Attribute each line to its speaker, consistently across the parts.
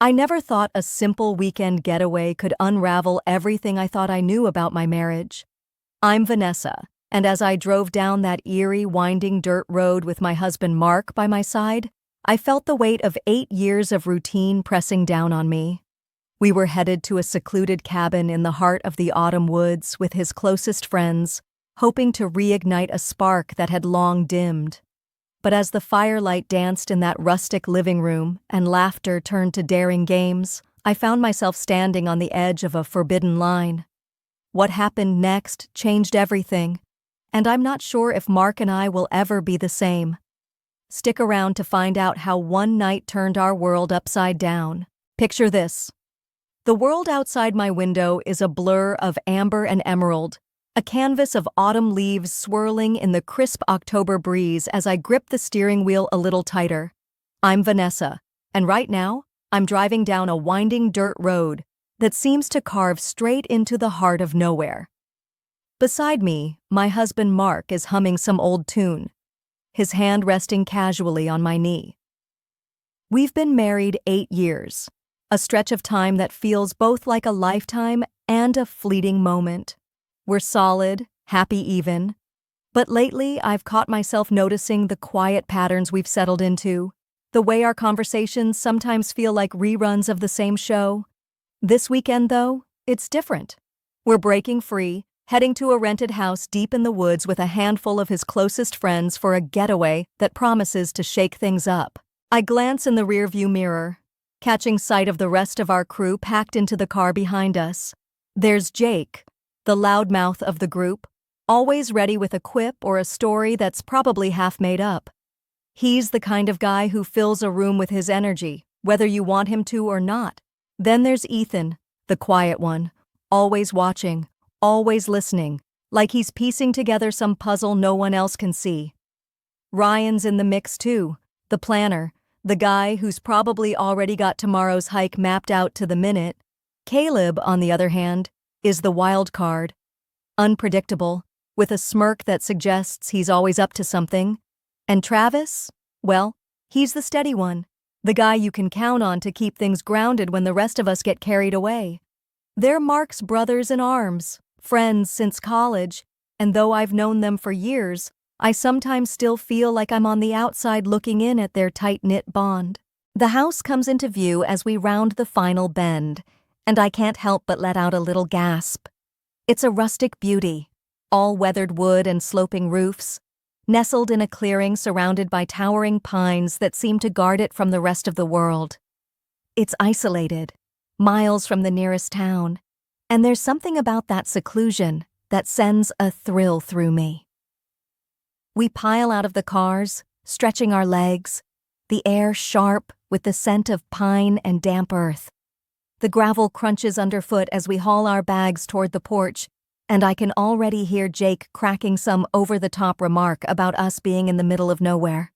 Speaker 1: I never thought a simple weekend getaway could unravel everything I thought I knew about my marriage. I'm Vanessa, and as I drove down that eerie, winding dirt road with my husband Mark by my side, I felt the weight of 8 years of routine pressing down on me. We were headed to a secluded cabin in the heart of the autumn woods with his closest friends, hoping to reignite a spark that had long dimmed. But as the firelight danced in that rustic living room and laughter turned to daring games, I found myself standing on the edge of a forbidden line. What happened next changed everything, and I'm not sure if Mark and I will ever be the same. Stick around to find out how one night turned our world upside down. Picture this. The world outside my window is a blur of amber and emerald, a canvas of autumn leaves swirling in the crisp October breeze as I grip the steering wheel a little tighter. I'm Vanessa, and right now, I'm driving down a winding dirt road that seems to carve straight into the heart of nowhere. Beside me, my husband Mark is humming some old tune, his hand resting casually on my knee. We've been married 8 years, a stretch of time that feels both like a lifetime and a fleeting moment. We're solid, happy even. But lately, I've caught myself noticing the quiet patterns we've settled into, the way our conversations sometimes feel like reruns of the same show. This weekend, though, it's different. We're breaking free, heading to a rented house deep in the woods with a handful of his closest friends for a getaway that promises to shake things up. I glance in the rearview mirror, catching sight of the rest of our crew packed into the car behind us. There's Jake, the loudmouth of the group, always ready with a quip or a story that's probably half made up. He's the kind of guy who fills a room with his energy, whether you want him to or not. Then there's Ethan, the quiet one, always watching, always listening, like he's piecing together some puzzle no one else can see. Ryan's in the mix too, the planner, the guy who's probably already got tomorrow's hike mapped out to the minute. Caleb, on the other hand, is the wild card, unpredictable, with a smirk that suggests he's always up to something. And Travis? Well, he's the steady one, the guy you can count on to keep things grounded when the rest of us get carried away. They're Mark's brothers in arms, friends since college, and though I've known them for years, I sometimes still feel like I'm on the outside looking in at their tight-knit bond. The house comes into view as we round the final bend, and I can't help but let out a little gasp. It's a rustic beauty, all weathered wood and sloping roofs, nestled in a clearing surrounded by towering pines that seem to guard it from the rest of the world. It's isolated, miles from the nearest town, and there's something about that seclusion that sends a thrill through me. We pile out of the cars, stretching our legs, the air sharp with the scent of pine and damp earth. The gravel crunches underfoot as we haul our bags toward the porch, and I can already hear Jake cracking some over-the-top remark about us being in the middle of nowhere.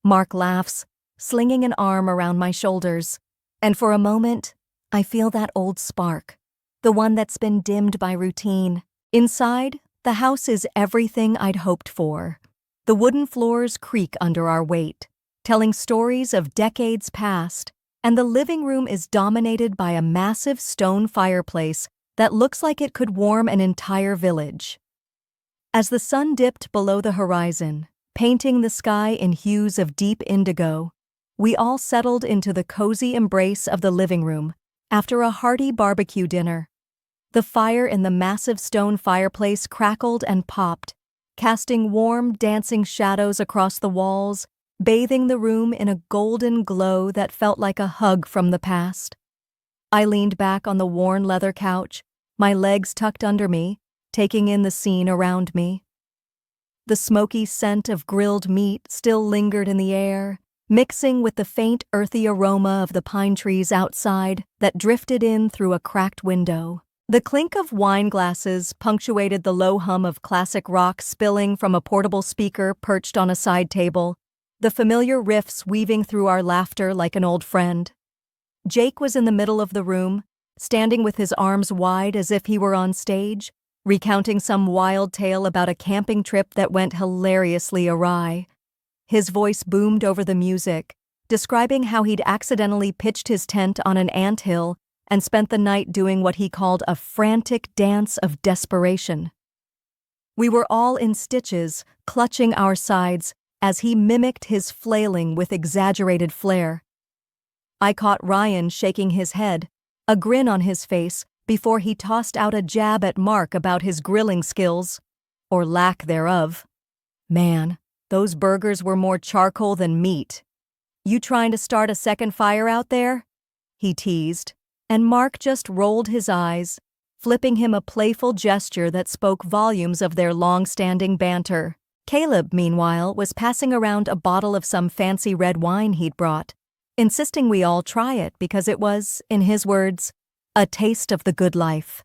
Speaker 1: Mark laughs, slinging an arm around my shoulders, and for a moment, I feel that old spark, the one that's been dimmed by routine. Inside, the house is everything I'd hoped for. The wooden floors creak under our weight, telling stories of decades past, and the living room is dominated by a massive stone fireplace that looks like it could warm an entire village. As the sun dipped below the horizon, painting the sky in hues of deep indigo, we all settled into the cozy embrace of the living room after a hearty barbecue dinner. The fire in the massive stone fireplace crackled and popped, casting warm, dancing shadows across the walls, bathing the room in a golden glow that felt like a hug from the past. I leaned back on the worn leather couch, my legs tucked under me, taking in the scene around me. The smoky scent of grilled meat still lingered in the air, mixing with the faint earthy aroma of the pine trees outside that drifted in through a cracked window. The clink of wine glasses punctuated the low hum of classic rock spilling from a portable speaker perched on a side table, the familiar riffs weaving through our laughter like an old friend. Jake was in the middle of the room, standing with his arms wide as if he were on stage, recounting some wild tale about a camping trip that went hilariously awry. His voice boomed over the music, describing how he'd accidentally pitched his tent on an anthill and spent the night doing what he called a frantic dance of desperation. We were all in stitches, clutching our sides, as he mimicked his flailing with exaggerated flair. I caught Ryan shaking his head, a grin on his face, before he tossed out a jab at Mark about his grilling skills, or lack thereof. Man, those burgers were more charcoal than meat. "You trying to start a second fire out there?" he teased, and Mark just rolled his eyes, flipping him a playful gesture that spoke volumes of their long-standing banter. Caleb, meanwhile, was passing around a bottle of some fancy red wine he'd brought, insisting we all try it because it was, in his words, a taste of the good life.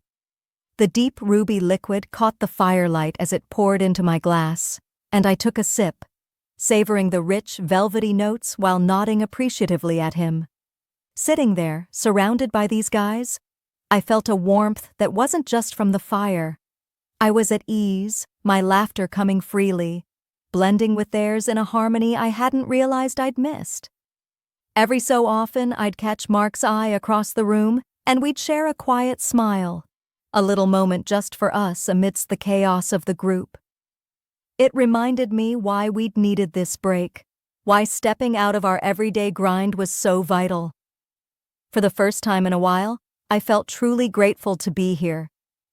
Speaker 1: The deep ruby liquid caught the firelight as it poured into my glass, and I took a sip, savoring the rich, velvety notes while nodding appreciatively at him. Sitting there, surrounded by these guys, I felt a warmth that wasn't just from the fire. I was at ease, my laughter coming freely, blending with theirs in a harmony I hadn't realized I'd missed. Every so often, I'd catch Mark's eye across the room, and we'd share a quiet smile, a little moment just for us amidst the chaos of the group. It reminded me why we'd needed this break, why stepping out of our everyday grind was so vital. For the first time in a while, I felt truly grateful to be here,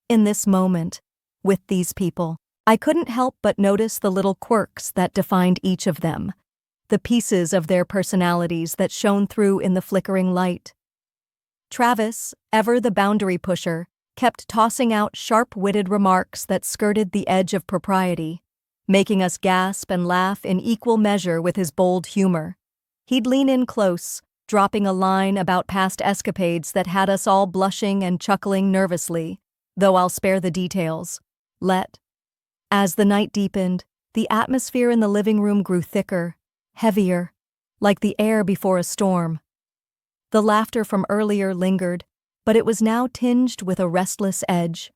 Speaker 1: in this moment, with these people. I couldn't help but notice the little quirks that defined each of them, the pieces of their personalities that shone through in the flickering light. Travis, ever the boundary pusher, kept tossing out sharp-witted remarks that skirted the edge of propriety, making us gasp and laugh in equal measure with his bold humor. He'd lean in close, dropping a line about past escapades that had us all blushing and chuckling nervously, though I'll spare the details. As the night deepened, the atmosphere in the living room grew thicker, heavier, like the air before a storm. The laughter from earlier lingered, but it was now tinged with a restless edge.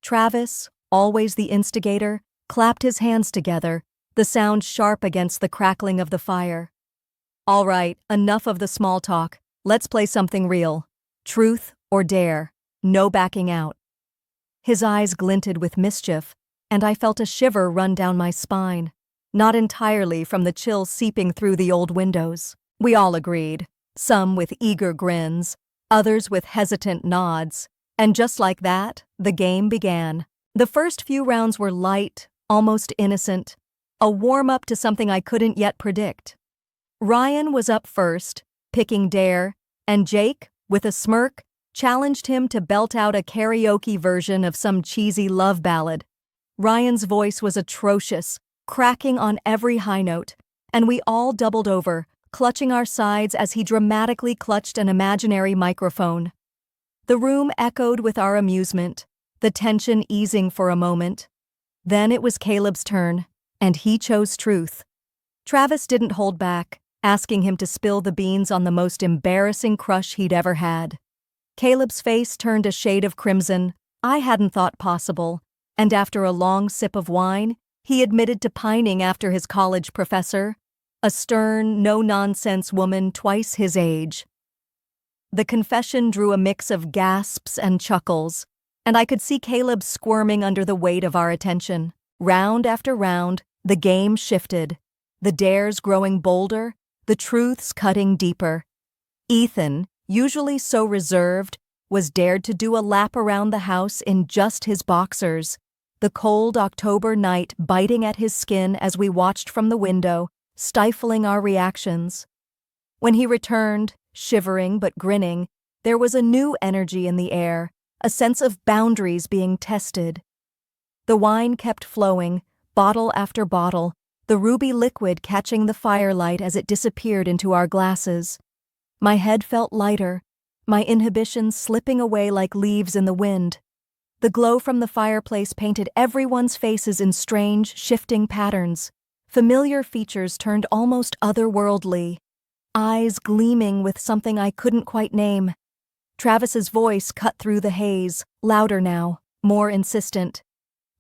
Speaker 1: Travis, always the instigator, clapped his hands together, the sound sharp against the crackling of the fire. "All right, enough of the small talk. Let's play something real. Truth or dare. No backing out." His eyes glinted with mischief, and I felt a shiver run down my spine, not entirely from the chill seeping through the old windows. We all agreed, some with eager grins, others with hesitant nods, and just like that, the game began. The first few rounds were light, almost innocent, a warm-up to something I couldn't yet predict. Ryan was up first, picking dare, and Jake, with a smirk, challenged him to belt out a karaoke version of some cheesy love ballad. Ryan's voice was atrocious, cracking on every high note, and we all doubled over, clutching our sides as he dramatically clutched an imaginary microphone. The room echoed with our amusement, the tension easing for a moment. Then it was Caleb's turn, and he chose truth. Travis didn't hold back, asking him to spill the beans on the most embarrassing crush he'd ever had. Caleb's face turned a shade of crimson I hadn't thought possible, and after a long sip of wine, he admitted to pining after his college professor, a stern, no-nonsense woman twice his age. The confession drew a mix of gasps and chuckles, and I could see Caleb squirming under the weight of our attention. Round after round, the game shifted, the dares growing bolder, the truths cutting deeper. Ethan, usually so reserved, was dared to do a lap around the house in just his boxers, the cold October night biting at his skin as we watched from the window, stifling our reactions. When he returned, shivering but grinning, there was a new energy in the air, a sense of boundaries being tested. The wine kept flowing, bottle after bottle, the ruby liquid catching the firelight as it disappeared into our glasses. My head felt lighter, my inhibitions slipping away like leaves in the wind. The glow from the fireplace painted everyone's faces in strange, shifting patterns. Familiar features turned almost otherworldly, eyes gleaming with something I couldn't quite name. Travis's voice cut through the haze, louder now, more insistent.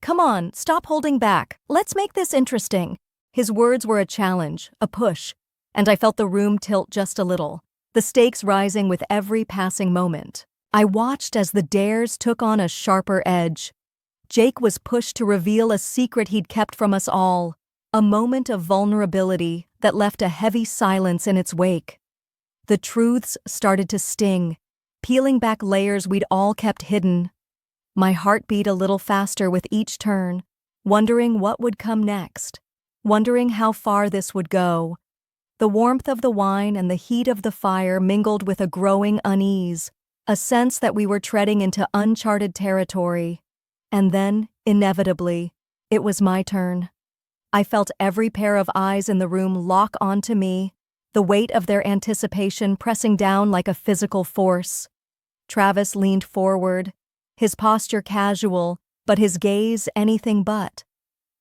Speaker 1: "Come on, stop holding back. Let's make this interesting." His words were a challenge, a push, and I felt the room tilt just a little, the stakes rising with every passing moment. I watched as the dares took on a sharper edge. Jake was pushed to reveal a secret he'd kept from us all, a moment of vulnerability that left a heavy silence in its wake. The truths started to sting, peeling back layers we'd all kept hidden. My heart beat a little faster with each turn, wondering what would come next, wondering how far this would go. The warmth of the wine and the heat of the fire mingled with a growing unease, a sense that we were treading into uncharted territory. And then, inevitably, it was my turn. I felt every pair of eyes in the room lock onto me, the weight of their anticipation pressing down like a physical force. Travis leaned forward, his posture casual, but his gaze anything but.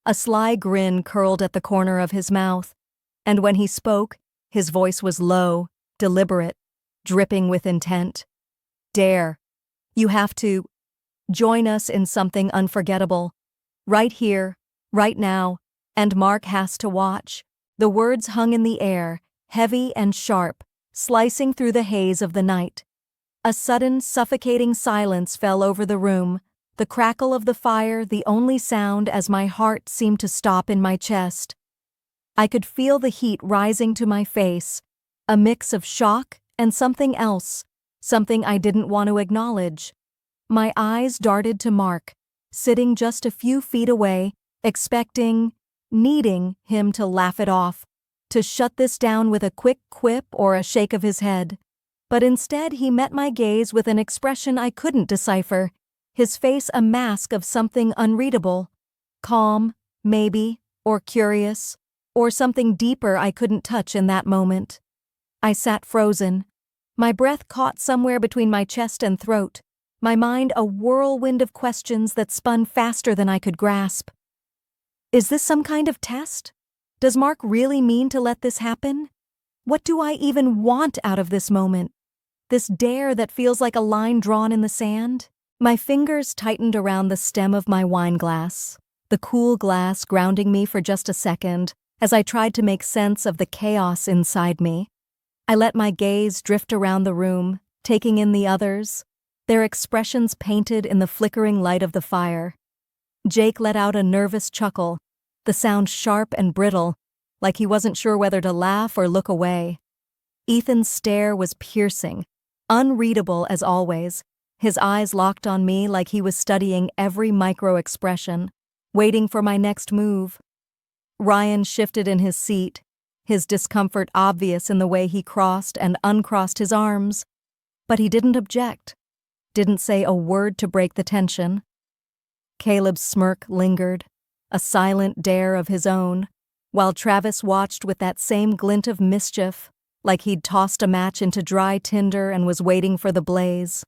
Speaker 1: A sly grin curled at the corner of his mouth, and when he spoke, his voice was low, deliberate, dripping with intent. "Dare. You have to join us in something unforgettable. Right here, right now, and Mark has to watch." The words hung in the air, heavy and sharp, slicing through the haze of the night. A sudden, suffocating silence fell over the room, the crackle of the fire the only sound as my heart seemed to stop in my chest. I could feel the heat rising to my face, a mix of shock and something else, something I didn't want to acknowledge. My eyes darted to Mark, sitting just a few feet away, expecting, needing him to laugh it off, to shut this down with a quick quip or a shake of his head. But instead he met my gaze with an expression I couldn't decipher, his face a mask of something unreadable. Calm, maybe, or curious, or something deeper I couldn't touch in that moment. I sat frozen, my breath caught somewhere between my chest and throat, my mind a whirlwind of questions that spun faster than I could grasp. Is this some kind of test? Does Mark really mean to let this happen? What do I even want out of this moment? This dare that feels like a line drawn in the sand? My fingers tightened around the stem of my wine glass, the cool glass grounding me for just a second as I tried to make sense of the chaos inside me. I let my gaze drift around the room, taking in the others, their expressions painted in the flickering light of the fire. Jake let out a nervous chuckle, the sound sharp and brittle, like he wasn't sure whether to laugh or look away. Ethan's stare was piercing, unreadable as always, his eyes locked on me like he was studying every micro-expression, waiting for my next move. Ryan shifted in his seat, his discomfort obvious in the way he crossed and uncrossed his arms. But he didn't object, didn't say a word to break the tension. Caleb's smirk lingered, a silent dare of his own, while Travis watched with that same glint of mischief, like he'd tossed a match into dry tinder and was waiting for the blaze.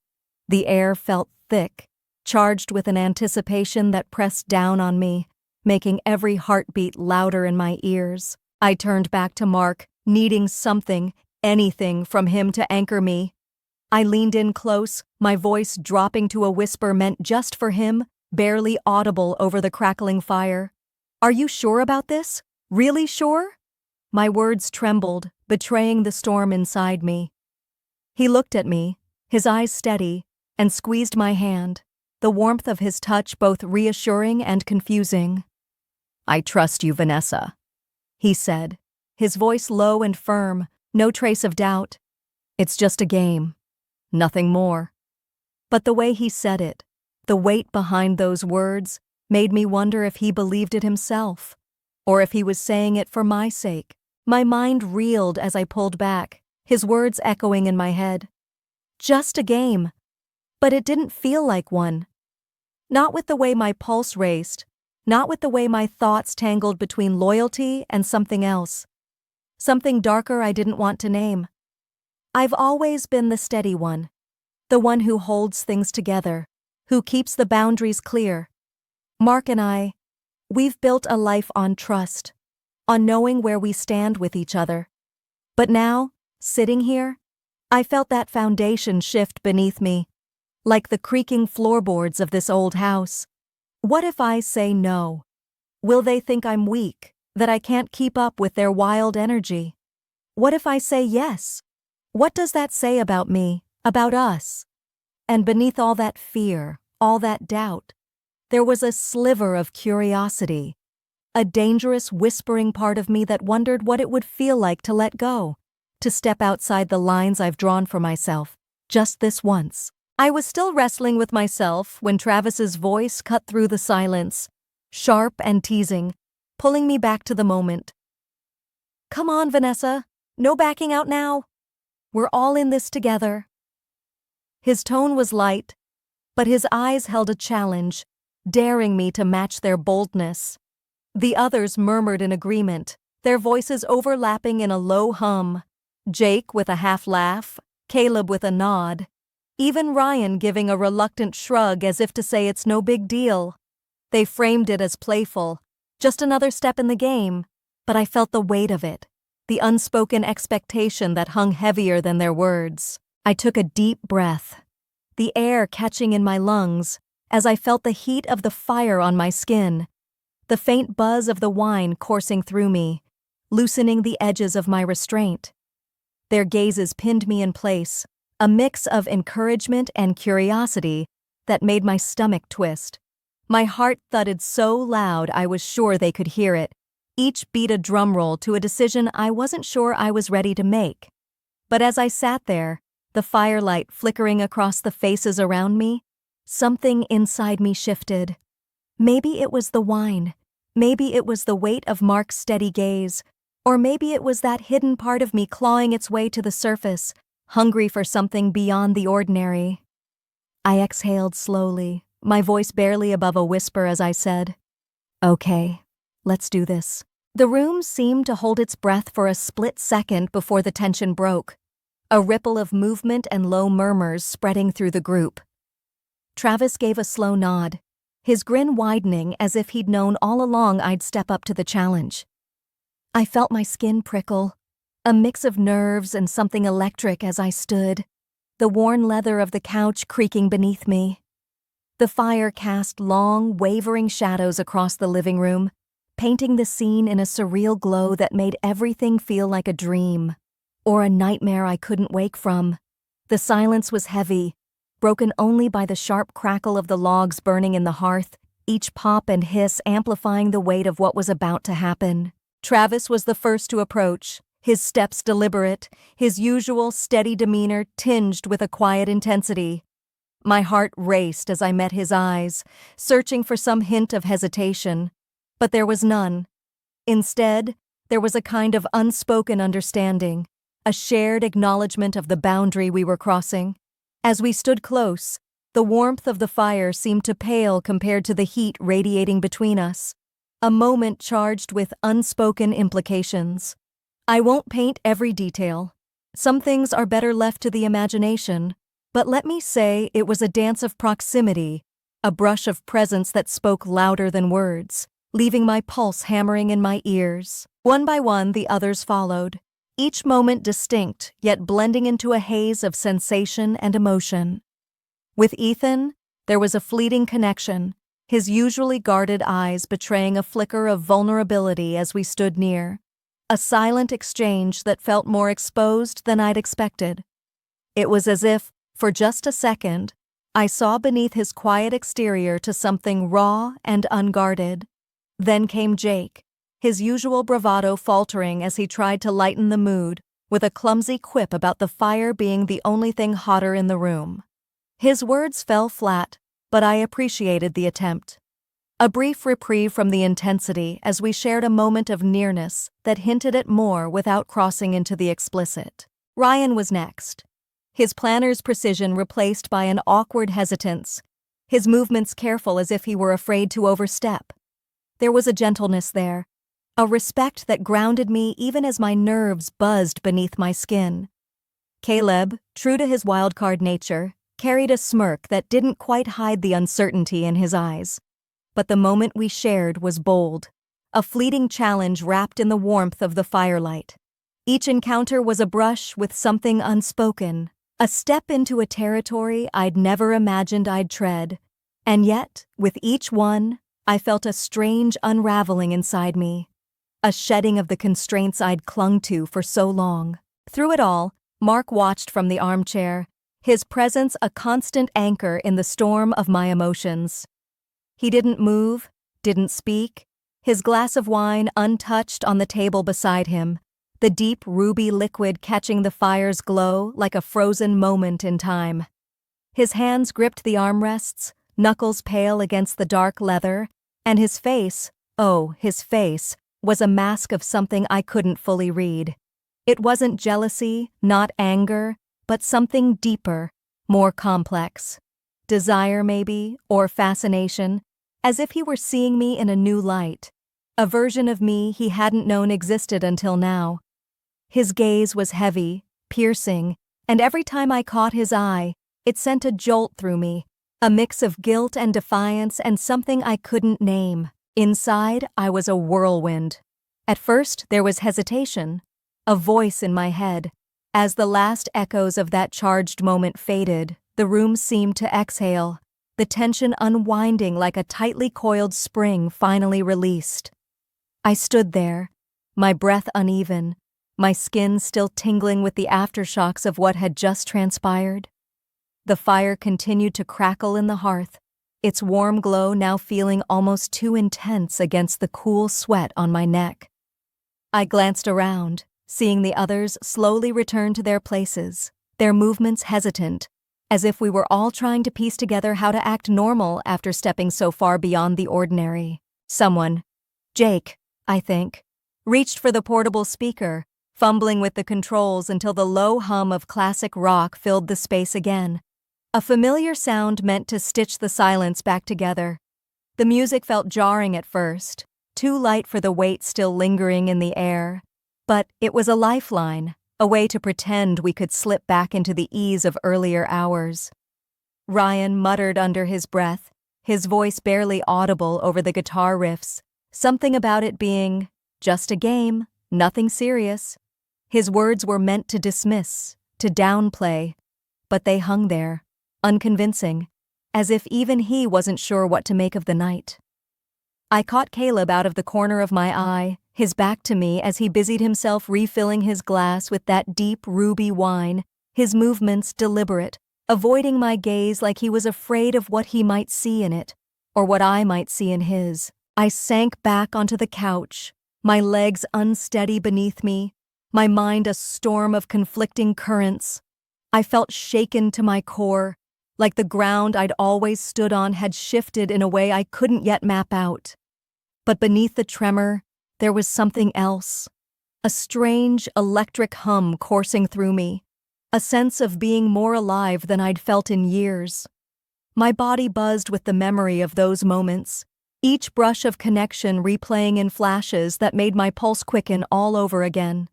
Speaker 1: The air felt thick, charged with an anticipation that pressed down on me, making every heartbeat louder in my ears. I turned back to Mark, needing something, anything from him to anchor me. I leaned in close, my voice dropping to a whisper meant just for him, barely audible over the crackling fire. "Are you sure about this? Really sure?" My words trembled, betraying the storm inside me. He looked at me, his eyes steady, and squeezed my hand, the warmth of his touch both reassuring and confusing. "I trust you, Vanessa," he said, his voice low and firm, no trace of doubt. "It's just a game, nothing more." But the way he said it, the weight behind those words, made me wonder if he believed it himself, or if he was saying it for my sake. My mind reeled as I pulled back, his words echoing in my head. Just a game. But it didn't feel like one. Not with the way my pulse raced, not with the way my thoughts tangled between loyalty and something else. Something darker I didn't want to name. I've always been the steady one, the one who holds things together, who keeps the boundaries clear. Mark and we've built a life on trust, on knowing where we stand with each other. But now, sitting here, I felt that foundation shift beneath me, like the creaking floorboards of this old house. What if I say no? Will they think I'm weak, that I can't keep up with their wild energy? What if I say yes? What does that say about me, about us? And beneath all that fear, all that doubt, there was a sliver of curiosity, a dangerous whispering part of me that wondered what it would feel like to let go, to step outside the lines I've drawn for myself, just this once. I was still wrestling with myself when Travis's voice cut through the silence, sharp and teasing, pulling me back to the moment. "Come on, Vanessa. No backing out now. We're all in this together." His tone was light, but his eyes held a challenge, daring me to match their boldness. The others murmured in agreement, their voices overlapping in a low hum. Jake with a half laugh, Caleb with a nod, even Ryan giving a reluctant shrug as if to say it's no big deal. They framed it as playful, just another step in the game, but I felt the weight of it, the unspoken expectation that hung heavier than their words. I took a deep breath, the air catching in my lungs as I felt the heat of the fire on my skin, the faint buzz of the wine coursing through me, loosening the edges of my restraint. Their gazes pinned me in place, a mix of encouragement and curiosity that made my stomach twist. My heart thudded so loud I was sure they could hear it. Each beat a drum roll to a decision I wasn't sure I was ready to make. But as I sat there, the firelight flickering across the faces around me, something inside me shifted. Maybe it was the wine, maybe it was the weight of Mark's steady gaze, or maybe it was that hidden part of me clawing its way to the surface, hungry for something beyond the ordinary. I exhaled slowly, my voice barely above a whisper as I said, "Okay, let's do this." The room seemed to hold its breath for a split second before the tension broke, a ripple of movement and low murmurs spreading through the group. Travis gave a slow nod, his grin widening as if he'd known all along I'd step up to the challenge. I felt my skin prickle, a mix of nerves and something electric as I stood, the worn leather of the couch creaking beneath me. The fire cast long, wavering shadows across the living room, painting the scene in a surreal glow that made everything feel like a dream, or a nightmare I couldn't wake from. The silence was heavy, broken only by the sharp crackle of the logs burning in the hearth, each pop and hiss amplifying the weight of what was about to happen. Travis was the first to approach, his steps deliberate, his usual steady demeanor tinged with a quiet intensity. My heart raced as I met his eyes, searching for some hint of hesitation, but there was none. Instead, there was a kind of unspoken understanding, a shared acknowledgement of the boundary we were crossing. As we stood close, the warmth of the fire seemed to pale compared to the heat radiating between us, a moment charged with unspoken implications. I won't paint every detail. Some things are better left to the imagination, but let me say it was a dance of proximity, a brush of presence that spoke louder than words, leaving my pulse hammering in my ears. One by one, the others followed, each moment distinct, yet blending into a haze of sensation and emotion. With Ethan, there was a fleeting connection, his usually guarded eyes betraying a flicker of vulnerability as we stood near, a silent exchange that felt more exposed than I'd expected. It was as if, for just a second, I saw beneath his quiet exterior to something raw and unguarded. Then came Jake, his usual bravado faltering as he tried to lighten the mood, with a clumsy quip about the fire being the only thing hotter in the room. His words fell flat, but I appreciated the attempt. A brief reprieve from the intensity as we shared a moment of nearness that hinted at more without crossing into the explicit. Ryan was next, his planner's precision replaced by an awkward hesitance, his movements careful as if he were afraid to overstep. There was a gentleness there, a respect that grounded me even as my nerves buzzed beneath my skin. Caleb, true to his wildcard nature, carried a smirk that didn't quite hide the uncertainty in his eyes. But the moment we shared was bold, a fleeting challenge wrapped in the warmth of the firelight. Each encounter was a brush with something unspoken, a step into a territory I'd never imagined I'd tread. And yet, with each one, I felt a strange unraveling inside me, a shedding of the constraints I'd clung to for so long. Through it all, Mark watched from the armchair, his presence a constant anchor in the storm of my emotions. He didn't move, didn't speak, his glass of wine untouched on the table beside him, the deep ruby liquid catching the fire's glow like a frozen moment in time. His hands gripped the armrests, knuckles pale against the dark leather, and his face, oh, his face, was a mask of something I couldn't fully read. It wasn't jealousy, not anger, but something deeper, more complex. Desire, maybe, or fascination, as if he were seeing me in a new light, a version of me he hadn't known existed until now. His gaze was heavy, piercing, and every time I caught his eye, it sent a jolt through me, a mix of guilt and defiance and something I couldn't name. Inside, I was a whirlwind. At first, there was hesitation, a voice in my head. As the last echoes of that charged moment faded, the room seemed to exhale, the tension unwinding like a tightly coiled spring finally released. I stood there, my breath uneven, my skin still tingling with the aftershocks of what had just transpired. The fire continued to crackle in the hearth, its warm glow now feeling almost too intense against the cool sweat on my neck. I glanced around, seeing the others slowly return to their places, their movements hesitant, as if we were all trying to piece together how to act normal after stepping so far beyond the ordinary. Someone, Jake, I think, reached for the portable speaker, fumbling with the controls until the low hum of classic rock filled the space again. A familiar sound meant to stitch the silence back together. The music felt jarring at first, too light for the weight still lingering in the air. But it was a lifeline, a way to pretend we could slip back into the ease of earlier hours. Ryan muttered under his breath, his voice barely audible over the guitar riffs, something about it being just a game, nothing serious. His words were meant to dismiss, to downplay, but they hung there, unconvincing, as if even he wasn't sure what to make of the night. I caught Caleb out of the corner of my eye, his back to me as he busied himself refilling his glass with that deep ruby wine, his movements deliberate, avoiding my gaze like he was afraid of what he might see in it, or what I might see in his. I sank back onto the couch, my legs unsteady beneath me, my mind a storm of conflicting currents. I felt shaken to my core, like the ground I'd always stood on had shifted in a way I couldn't yet map out. But beneath the tremor, there was something else, a strange electric hum coursing through me, a sense of being more alive than I'd felt in years. My body buzzed with the memory of those moments, each brush of connection replaying in flashes that made my pulse quicken all over again.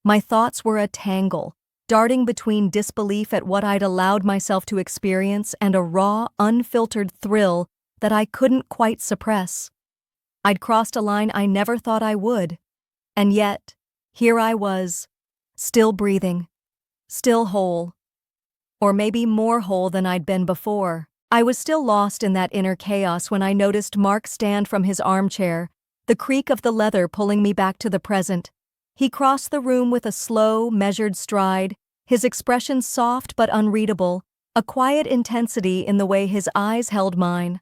Speaker 1: My thoughts were a tangle, darting between disbelief at what I'd allowed myself to experience and a raw, unfiltered thrill that I couldn't quite suppress. I'd crossed a line I never thought I would, and yet, here I was, still breathing, still whole. Or maybe more whole than I'd been before. I was still lost in that inner chaos when I noticed Mark stand from his armchair, the creak of the leather pulling me back to the present. He crossed the room with a slow, measured stride, his expression soft but unreadable, a quiet intensity in the way his eyes held mine.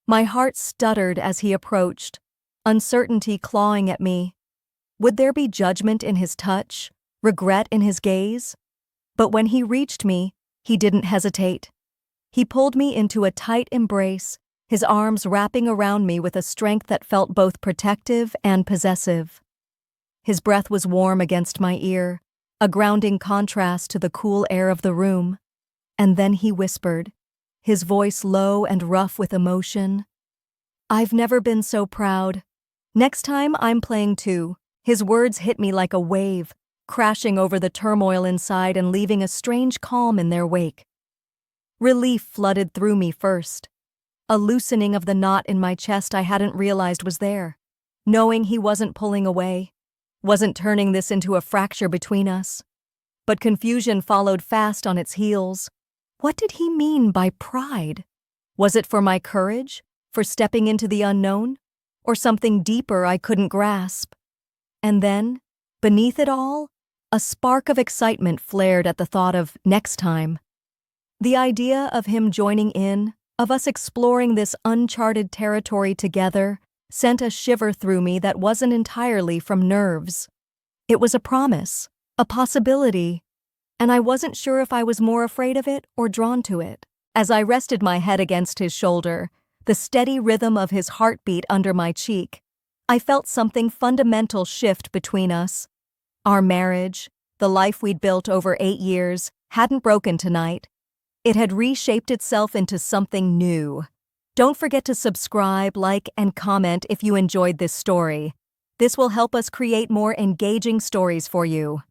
Speaker 1: My heart stuttered as he approached, uncertainty clawing at me. Would there be judgment in his touch, regret in his gaze? But when he reached me, he didn't hesitate. He pulled me into a tight embrace, his arms wrapping around me with a strength that felt both protective and possessive. His breath was warm against my ear, a grounding contrast to the cool air of the room. And then he whispered, his voice low and rough with emotion, "I've never been so proud. Next time I'm playing too." His words hit me like a wave, crashing over the turmoil inside and leaving a strange calm in their wake. Relief flooded through me first, a loosening of the knot in my chest I hadn't realized was there, knowing he wasn't pulling away, wasn't turning this into a fracture between us. But confusion followed fast on its heels. What did he mean by pride? Was it for my courage, for stepping into the unknown, or something deeper I couldn't grasp? And then, beneath it all, a spark of excitement flared at the thought of next time. The idea of him joining in, of us exploring this uncharted territory together, sent a shiver through me that wasn't entirely from nerves. It was a promise, a possibility, and I wasn't sure if I was more afraid of it or drawn to it. As I rested my head against his shoulder, the steady rhythm of his heartbeat under my cheek, I felt something fundamental shift between us. Our marriage, the life we'd built over 8 years, hadn't broken tonight. It had reshaped itself into something new. Don't forget to subscribe, like, and comment if you enjoyed this story. This will help us create more engaging stories for you.